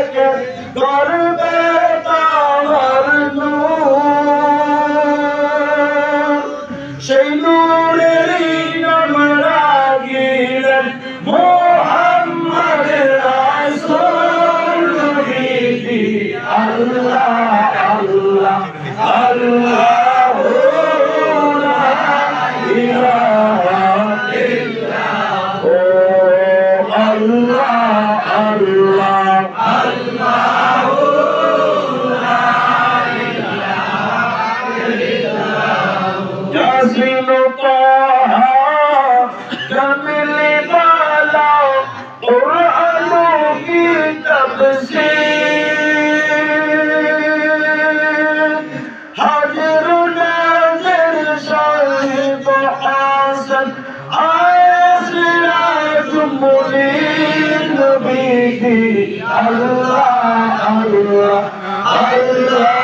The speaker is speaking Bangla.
দেখে করবে তোমার নূর সেই নূরেরই নাম রাখিলেন মুহাম্মদ রাসূল নবী আল্লাহ আল্লাহ আল্লাহ লা ইলাহা ইল্লাল্লাহ ও আল্লাহ আল্লাহ আল্লাহ লা ইলাহা ইল্লাল্লাহ ইয়াসিন তাহা কামিল বালা কুরআন কি তাফসীর হাজির নাজির সাহিব হাসান আসিরাজ মুনির নবী আল্লাহ আল্লাহ আল্লাহ